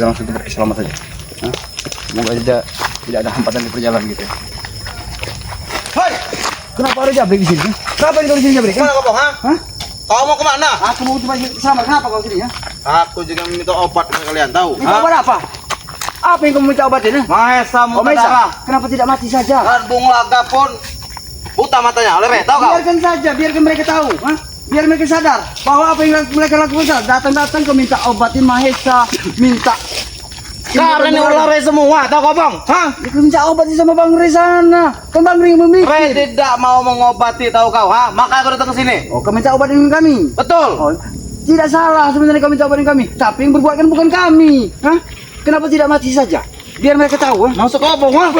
kita langsung ke selamat saja. Hah? Semoga tidak ada hambatan di perjalanan gitu. Hai, Kenapa ada jabrik di sini? Kenapa kau di sini jabrik? kemana kau, Bang? Hah? Kau mau kemana? Aku mau coba selamat. Kenapa kau sini ya? Aku juga minta obat ke kalian, tahu? Minta obat apa? Apa yang kamu minta obat ini? Mahesa Oh, muntah darah. kenapa tidak mati saja? Dan Bung Laga pun buta matanya, oleh tahu kau? Biarkan saja, biarkan mereka tahu. Hah? Biar mereka sadar bahwa apa yang mereka lakukan salah. Datang-datang kau minta obatin Mahesa, minta. Kalian ini ular semua, tahu kau, Bang? Hah? Kau minta obatin sama Bang Rizana. Kan Bang Ri yang Ray memikir. tidak mau mengobati, tahu kau? Hah? Maka aku datang ke sini. Oh, kau minta obatin kami. Betul. Oh, tidak salah sebenarnya kau minta obatin kami. Tapi yang berbuat kan bukan kami. Hah? Kenapa tidak mati saja? Biar mereka tahu. Hah? Masuk apa, Bang?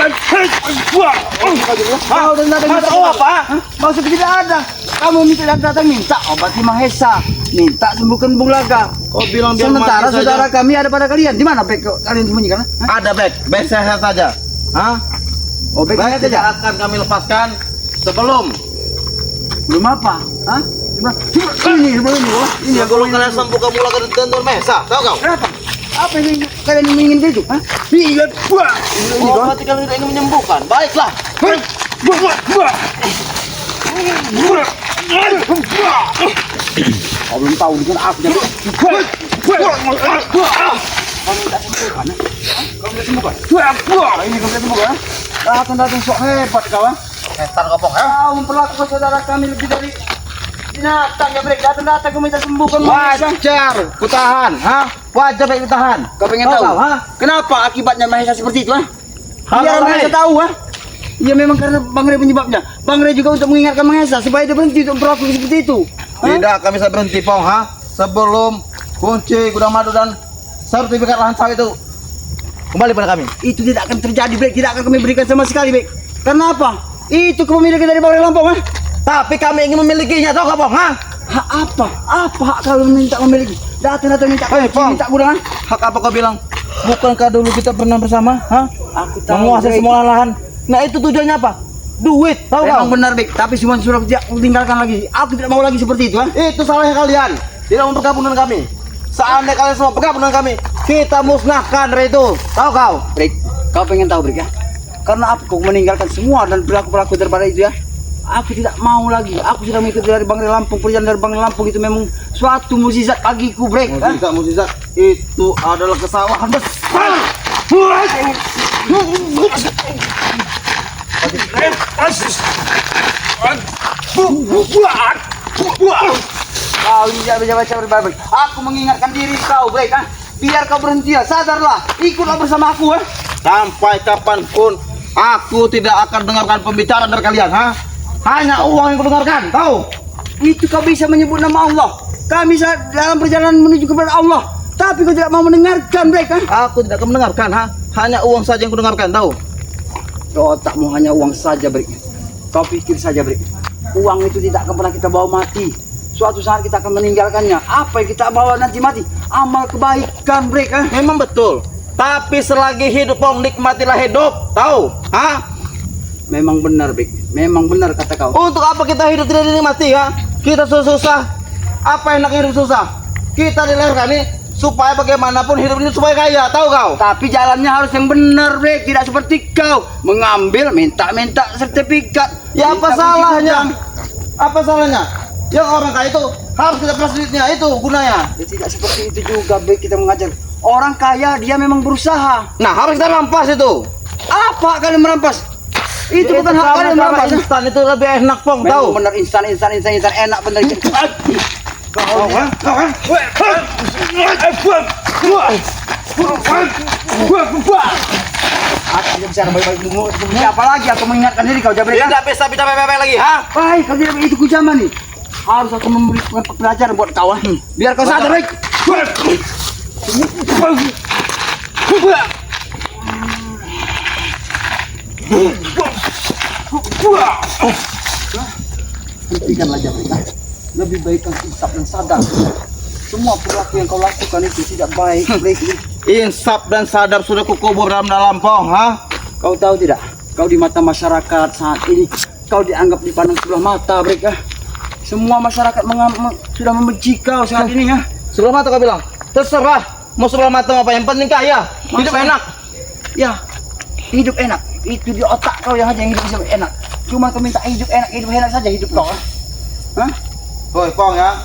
Kau dan datang minta Masuk apa? Hah? Maksud tidak ada. Kamu minta datang minta obati Mahesa, minta sembuhkan Bung Laga. Kau bilang biar Sementara mati saudara saja. kami ada pada kalian. Di mana bek kalian sembunyikan? Hah? Ada bek sehat saja. Hah? Oh, bek Bek saja. tidak akan kami lepaskan sebelum Belum apa? Hah? Ini sebelum ini. Wah, ini ya kalau kalian sembuh kamu lagi tentu Mesa, tahu kau? Kenapa? Apa yang kalian ingin itu? Hah? Iya, buah. Ini Oh, kau. berarti kalian tidak ingin menyembuhkan. Baiklah. Kau belum tahu dengan aku jadi. Kau minta sembuhkan? Kau minta sembuhkan? Ini kau minta sembuhkan? Datang sok hebat kau. Setan kopong, ya? Kau memperlakukan saudara kami lebih dari binatang ya, Brek. Datang-datang kau minta sembuhkan Mahesa. Wajar, kutahan, ha? Wajar baik kutahan. Kau pengen tahu? Kenapa akibatnya Mahesa seperti itu? Biar Mahesa tahu, ya memang karena Bang Ray penyebabnya. Bang Ray juga untuk mengingatkan Mahesa supaya dia berhenti untuk berlaku seperti itu. Tidak kami bisa berhenti, Pong, ha? Sebelum kunci gudang madu dan sertifikat lahan sawit itu kembali pada kami. Itu tidak akan terjadi, Brek. Tidak akan kami berikan sama sekali, Brek. Karena apa? Itu kepemilikan dari Bang Ray Lampung, Tapi kami ingin memilikinya, tahu kau, Pong, ha? Hak apa? Apa hak kalau minta memiliki? Datang-datang minta Pong. minta gudang. Hak apa kau bilang? Bukankah dulu kita pernah bersama, ha? Aku tahu, Menguasai Brek. semua lahan. Nah, itu tujuannya apa? Duit, tahu kau? Memang benar, Bek. Tapi semua sudah tinggalkan lagi. Aku tidak mau lagi seperti itu, Itu salahnya kalian. Tidak untuk bergabung dengan kami. Seandainya kalian semua bergabung dengan kami, kita musnahkan itu. Tahu kau? Brek, kau pengen tahu, Brek, ya? Karena aku meninggalkan semua dan perilaku daripada itu, ya. Aku tidak mau lagi. Aku sudah mengikuti dari Bang Ray Lampung. Perjalanan dari Bang Ray Lampung itu memang suatu mukjizat bagiku, Brek. Mukjizat itu adalah kesalahan besar. Kau tidak bisa baca berbaik. Aku mengingatkan diri kau, Brek, biar kau berhenti, ya. Sadarlah. Ikutlah bersama aku, Sampai kapanpun aku tidak akan dengarkan pembicaraan dari kalian, ha? Hanya uang yang kudengarkan, tahu? Itu kau bisa menyebut nama Allah. Kami dalam perjalanan menuju kepada Allah. Tapi kau tidak mau mendengarkan, Brek, Aku tidak akan mendengarkan, ha? Hanya uang saja yang kudengarkan, tahu? Otakmu hanya uang saja, Brek. Kau pikir saja, Brek. Uang itu tidak akan pernah kita bawa mati. Suatu saat kita akan meninggalkannya. Apa yang kita bawa nanti mati? Amal kebaikan, Brek. Memang betul. Tapi selagi hidup, Pong, nikmatilah hidup, tahu? Ha? Memang benar, Brek. Memang benar kata kau. Untuk apa kita hidup tidak dinikmati, ya? Kita susah. Apa enaknya hidup susah? Kita dilahirkan nih supaya bagaimanapun hidup ini supaya kaya, tahu kau? Tapi jalannya harus yang benar, Brek. Tidak seperti kau mengambil, minta sertifikat. Ya apa Minta salahnya? kunci Apa salahnya? Yang orang kaya itu harus kita keras duitnya, itu gunanya. Ya, tidak seperti itu juga, Brek. Kita mengajar orang kaya dia memang berusaha. Nah, harus kita rampas itu. Apa kalian merampas? Itu bukan hak kalian merampas. Instan itu lebih enak, Pong, Memang tahu? benar instan enak benar. Kau, ha? Aku tidak bisa baik-baik dulu. Apalagi aku mengingatkan diri kau Jabrik. Tidak bisa bicara bebek lagi, ha? Baik, kau tidak begitu kujaman nih. Harus aku memberikan pelajaran buat kau. Biar kau sadar, baik. Hentikanlah Jabrik. Lebih baik kau insaf dan sadar. Semua perilaku yang kau lakukan itu tidak baik, Brik. Insaf dan sadar sudah kukubur dalam Pong, ha? Kau tahu tidak? Kau di mata masyarakat saat ini, kau dianggap dipandang sebelah mata, Brik. Semua masyarakat sudah membenci kau saat ini, ya. Sebelah mata kau bilang, terserah. Mau sebelah mata apa yang penting kaya, hidup Masa- enak. Ya, hidup enak. Itu di otak kau yang aja yang hidup bisa enak. Cuma kau minta hidup enak saja hidup kau. Hah? Woi, Pong ya.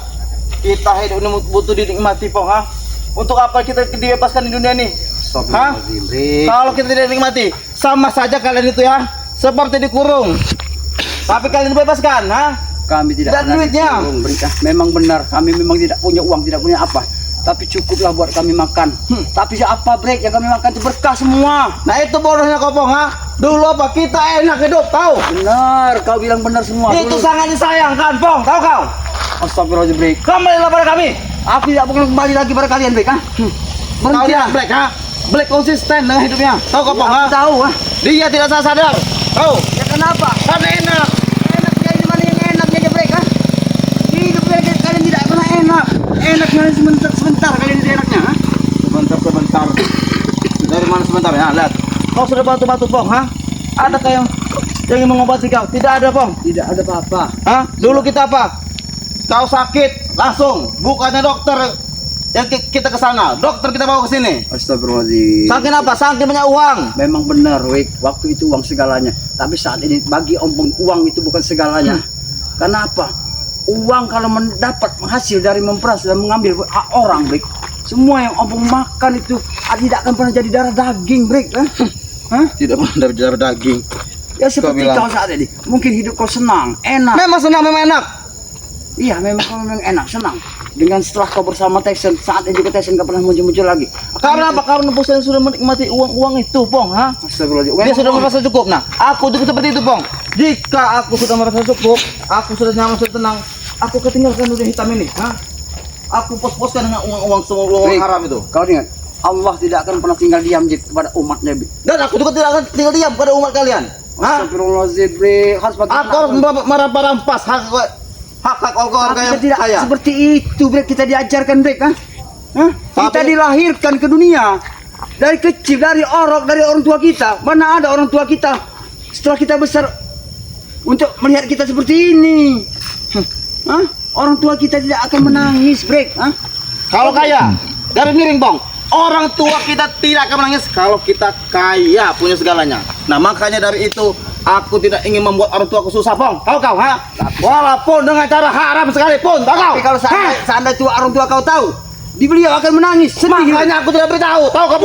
Kita hidup ini butuh dinikmati, Pong, ha? Untuk apa kita dibebaskan di dunia ini? Hah? Kalau kita tidak nikmati, sama saja kalian itu ya, seperti dikurung. Tapi kalian dibebaskan, ha? Kami tidak Dan pernah duitnya? dikurung, Brik. Memang benar, kami memang tidak punya uang, tidak punya apa. Tapi cukuplah buat kami makan. Tapi siapa break yang kami makan itu berkah semua. Nah itu bodohnya kau, Pong, ha? Dulu apa kita enak hidup, tahu? Benar, kau bilang benar semua. Itu Dulu. sangat disayangkan, Pong, tahu kau? Astagfirullahaladzim, break. Kembalilah pada kami. Aku tidak boleh kembali lagi pada kalian, break. Kau lihat Black, ha? Black konsisten dengan hidupnya. Tahu kau, Pong, ha? Aku tahu, ha? Dia tidak sadar. Tahu? Ya kenapa? Karena enak. Enaknya di mana yang enaknya aja, break, ha? Hidup kalian tidak pernah enak. Enaknya sebentar kalian itu enaknya, ha? Sebentar. Dari mana sebentar ya? Lihat. Kau sudah batu-batu, Pong, ha? Adakah yang ingin mengobati kau? Tidak ada, Pong. Tidak ada apa-apa. Hah? Dulu kita apa? Kau sakit langsung, bukannya dokter yang kita ke sana. Dokter kita bawa ke sini. Astagfirullahaladzim. Saking apa? Saking banyak uang. Memang benar, Wik. Waktu itu uang segalanya. Tapi saat ini bagi ompong uang itu bukan segalanya. Kenapa? Uang kalau mendapat hasil dari memperas dan mengambil hak orang, Wik. Semua yang ompong makan itu tidak akan pernah jadi darah daging, Wik. Hah? Tidak pernah dari darah daging. Ya seperti bilang. kau saat ini. Mungkin hidup kau senang, enak. Memang senang, memang enak. Iya, memang kau memang enak, senang. Dengan setelah kau bersama Tyson, saat itu Tyson gak pernah muncul-muncul lagi. Karena apa? Karena bos saya sudah menikmati uang itu, Pong, ha? Astagfirullahaladzim. Dia Memang sudah kau- merasa cukup. Nah, aku juga seperti itu, Pong. Jika aku sudah merasa cukup, aku sudah nyaman, sudah tenang, aku ketinggalkan dunia hitam ini, ha? Aku pos-poskan dengan uang semua uang Wik, haram itu. Kau ingat, Allah tidak akan pernah tinggal diam Jik, kepada umatnya, Bik. Dan aku juga tidak akan tinggal diam pada umat kalian. Ha? Astagfirullahaladzim, Bik. Harus bagaimana? Aku harus merampas hak warga yang Kita tidak kaya. seperti itu, Brek. Kita diajarkan, Brek, Hah? Kita Tapi- dilahirkan ke dunia dari kecil, dari orang tua kita. Mana ada orang tua kita setelah kita besar untuk melihat kita seperti ini? Hah? Orang tua kita tidak akan menangis, Brek. Kalau kaya, dari miring, Bang. Orang tua kita tidak akan menangis kalau kita kaya, punya segalanya. Nah, makanya dari itu aku tidak ingin membuat orang tuaku susah, Bang. Tahu kau, ha? Walaupun dengan cara haram sekalipun, tahu kau? Tapi kalau seandainya tua orang tua kau tahu, beliau akan menangis sedih. Makanya aku tidak beritahu, tahu kau?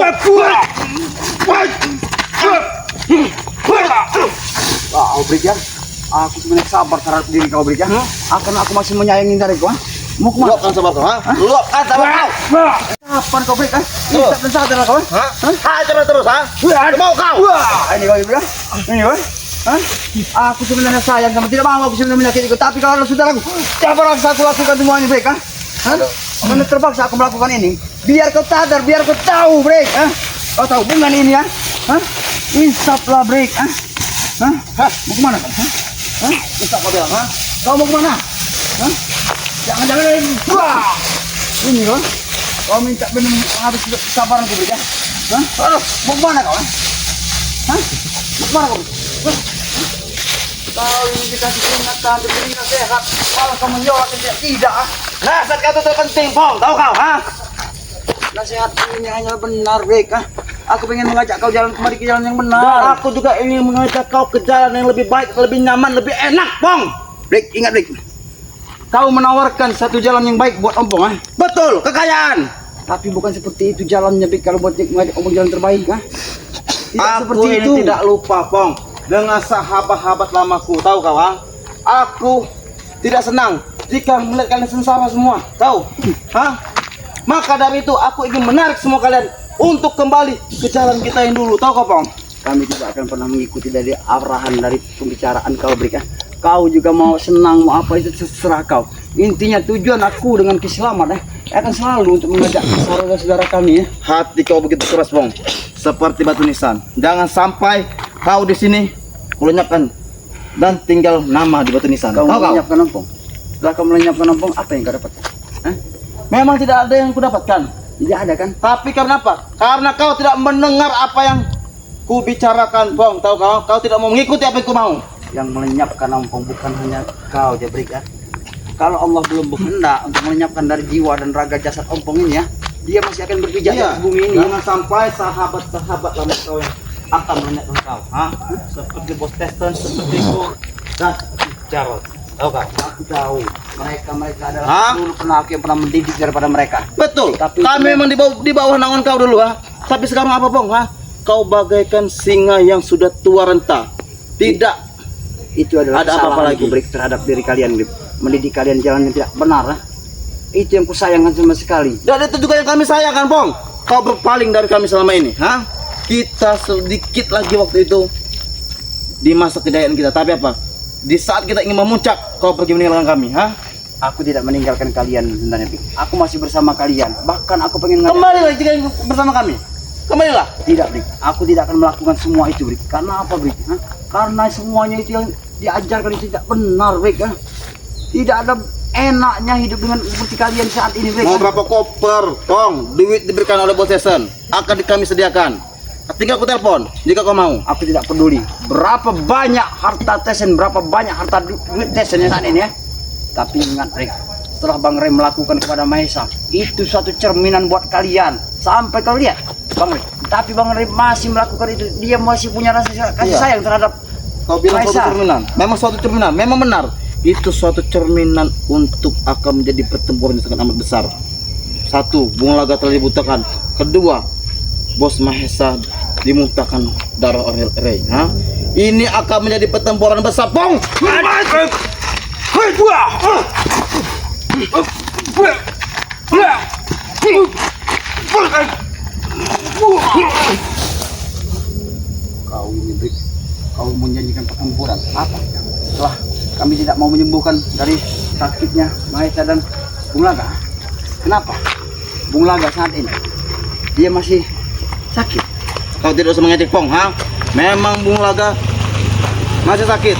Oh, Brek, ya. Aku sebenarnya sabar terhadap diri kau, Brek, ya. Akan aku masih menyayangi dariku, Mau kemana? Luapkan sabar kau, ha? Luapkan sabar kau. Kapan kau, Brek, Tuh. Tak sadar kau, Ha? Hajar terus, ha? Mau kau? Wah, ini kau, Brek. Ini kau. Aku sebenarnya sayang kamu, tidak mau aku sebenarnya menyakiti kau, tapi kalau saudaraku, terpaksa aku lakukan semua ini, Brek, Karena terpaksa aku melakukan ini, biar kau sadar, biar kau tahu, Brek, Kau tahu hubungan ini, ya? Insaflah, Brek, Mau kemana kau? Bisa kau bilang, ha? Kau mau kemana? Jangan ini. Wah, ini kau. Kau minta benar habis kesabaran kau, Brek, Mau kemana kau? Mau kemana kau? Kau ini dikasih peringatan, diberi nasihat, malah kau menjawab tidak. Nasihat kau itu terpenting, Pong. Tahu kau, ha? Nasihat ini hanya benar, Brek, Aku pengen mengajak kau jalan kembali ke jalan yang Dan benar. aku juga ingin mengajak kau ke jalan yang lebih baik, lebih nyaman, lebih enak, Pong. Brek, ingat, Brek. Kau menawarkan satu jalan yang baik buat ompong, Betul, kekayaan. Tapi bukan seperti itu jalannya, Brek. Kalau buat mengajak ompong jalan terbaik, Tidak Aku seperti ini itu. tidak lupa, Pong, dengan sahabat-sahabat lamaku. Tahu kau, ha? Aku tidak senang jika melihat kalian sengsara semua. Tahu? Ha? Maka dari itu aku ingin menarik semua kalian untuk kembali ke jalan kita yang dulu. Tahu kau, Pong? Kami tidak akan pernah mengikuti dari arahan dari pembicaraan kau, Brek, Kau juga mau senang, mau apa itu terserah kau. Intinya tujuan aku dengan keselamatan akan selalu untuk mengajak saudara-saudara kami, Hati kau begitu keras, Pong. Seperti batu nisan. Jangan sampai kau di sini melenyapkan dan tinggal nama di batu nisan. Kau Tahu kau? melenyapkan ompong. Setelah kau melenyapkan ompong, apa yang kau dapatkan? Memang tidak ada yang kudapatkan. Tidak ada kan? Tapi karena apa? Karena kau tidak mendengar apa yang ku bicarakan, Pong. Tahu kau? Kau tidak mau mengikuti apa yang ku mau. Yang melenyapkan ompong bukan hanya kau, Jabrik, Kalau Allah belum berkehendak untuk melenyapkan dari jiwa dan raga jasad ompong ini, dia masih akan berpijak Iya, di bumi ini. jangan sampai sahabat-sahabat lama kau yang akan menanyakan kau, seperti Bos Teston, seperti Ko dan Jarod. Tahu kau? Aku tahu mereka adalah Hah? dulu pernah aku yang pernah mendidik daripada mereka. Betul. Tapi Kami memang di bawah naungan kau dulu, Tapi sekarang apa, Bong, Kau bagaikan singa yang sudah tua renta. Tidak. Itu adalah Ada apa-apa kesalahan lagi? Brik, terhadap diri kalian, Brik. Mendidik kalian jalan yang tidak benar. Itu yang kusayangkan sama sekali. Dan itu juga yang kami sayangkan, Bong. Kau berpaling dari kami selama ini, Kita sedikit lagi waktu itu di masa kejayaan kita. Tapi apa? Di saat kita ingin memuncak, kau pergi meninggalkan kami, Aku tidak meninggalkan kalian sebenarnya, Brik. Aku masih bersama kalian. Bahkan aku pengen Kembali lagi jika bersama kami. Kembalilah. Tidak, Brik. Aku tidak akan melakukan semua itu, Brik. Karena apa, Brik? Karena semuanya itu yang diajarkan itu tidak benar, Brik. Tidak ada enaknya hidup dengan seperti kalian saat ini, Brik. Mau berapa koper, Bong? Duit diberikan oleh Bos Season. Akan kami sediakan. Tinggal aku telepon jika kau mau. Aku tidak peduli berapa banyak harta Tesen, berapa banyak harta duit Tesen yang saat ini, Tapi ingat, Brik, setelah Bang Rem melakukan kepada Mahesa, itu suatu cerminan buat kalian. Sampai kau lihat, Bang Rem. Tapi Bang Rem masih melakukan itu. Dia masih punya rasa kasih sayang terhadap Kau bilang Mahesa. suatu cerminan. Memang suatu cerminan. Memang benar. Itu suatu cerminan untuk akan menjadi pertempuran yang sangat amat besar. Satu, Bung Laga telah dibutakan. Kedua, Bos Mahesa dimuntahkan darah oleh Rey. Ini akan menjadi pertempuran besar, Bong. Kau ini, Brik, kau menjanjikan pertempuran. Apa? Setelah kami tidak mau menyembuhkan dari sakitnya Mahesa dan Bung Laga. Kenapa? Bung Laga saat ini dia masih sakit. Kau tidak usah mengejek, Bong. Memang Bung Laga masih sakit.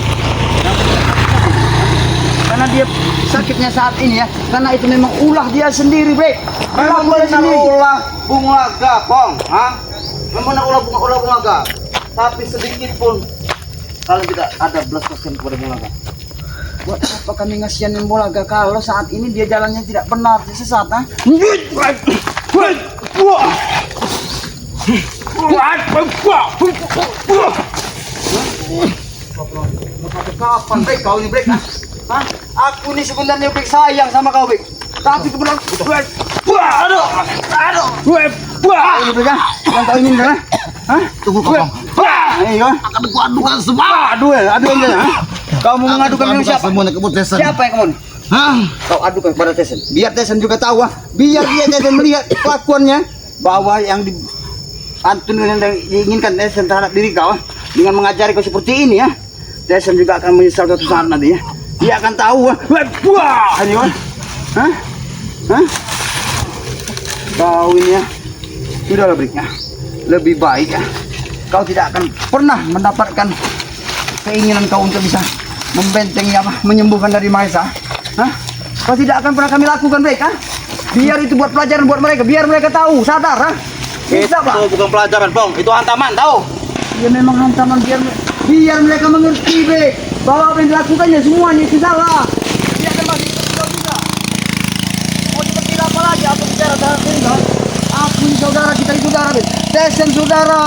Karena dia sakitnya saat ini karena itu memang ulah dia sendiri, Brik. Memang Ulah dia benar sendiri. ulah Bung Laga, Bong. Memang benar ulah Bung Laga. Tapi sedikit pun kalian tidak ada belas kasihan kepada Bung Laga. Buat apa kami ngasihanin Bung Laga kalau saat ini dia jalannya tidak benar, dia sesat, Kapan, Brik, kau ini, Brik? Aku ini sebenarnya, Brik, sayang sama kau, Brik. Tapi kebetulan, aduh, ini, Brik, yang kau inginkan, Tunggu, Bong. Ayo, Akan kuadukan semua. aduh ya, Kau mau mengadukan dengan siapa? Semuanya ke Bos Season. Siapa yang kamu? Kau adukan kepada Tesen. Biar Tesen juga tahu, biar dia Tesen melihat kelakuannya bahwa yang di antun yang diinginkan Tesen terhadap diri kau, dengan mengajari kau seperti ini, Tesen juga akan menyesal suatu saat nanti, Dia akan tahu, Ayo, Kau ini, sudahlah, Brik, lebih baik kau tidak akan pernah mendapatkan keinginan kau untuk bisa membentengi menyembuhkan dari Mahesa. Kau tidak akan pernah kami lakukan, Brik, Biar itu buat pelajaran buat mereka, biar mereka tahu, sadar, Bisa, Pak. Itu bukan pelajaran, Bong. Itu hantaman, tahu? Ya memang hantaman, biar mereka mengerti, Brik, bahwa apa yang dilakukannya semuanya itu salah. Dia akan masih ikut juga. Mau seperti apa lagi aku bicara terhadap ini, Aku ini saudara, kita ini saudara, Brik. Tesen saudara.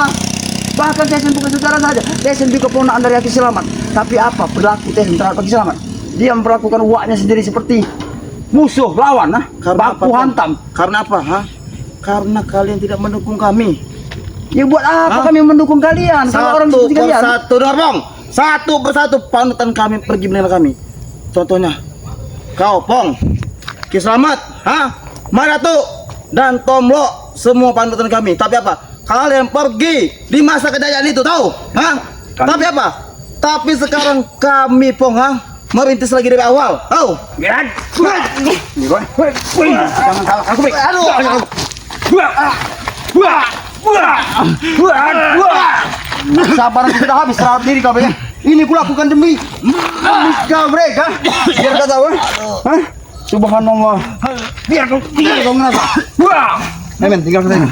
Bahkan Tesen bukan saudara saja. Tesen juga ponakan dari Aki Selamat. Tapi apa berlaku Tesen terhadap Aki Selamat? Dia memperlakukan uaknya sendiri seperti musuh, lawan, baku Bong? hantam. Karena apa, Karena kalian tidak mendukung kami. Ya buat apa kami mendukung kalian? Kalau orang Satu seperti kalian. persatu, dengar, Bong. Satu persatu panutan kami pergi meninggal kami. Contohnya, kau, Bong, Ki Selamat, Maratu, dan Tomlo, semua panutan kami. Tapi apa? Kalian pergi di masa kejayaan itu, tahu? Tapi apa? Tapi sekarang kami, Bong, merintis lagi dari awal, tahu? Jangan salah aku, Brik. Aduh. Sabaran sudah habis terhadap diri kau, Brik. Ini kulakukan demi kau, Brik, biar kau tahu, Subhanallah. Biar kau ngerasa. Men, tinggal saya.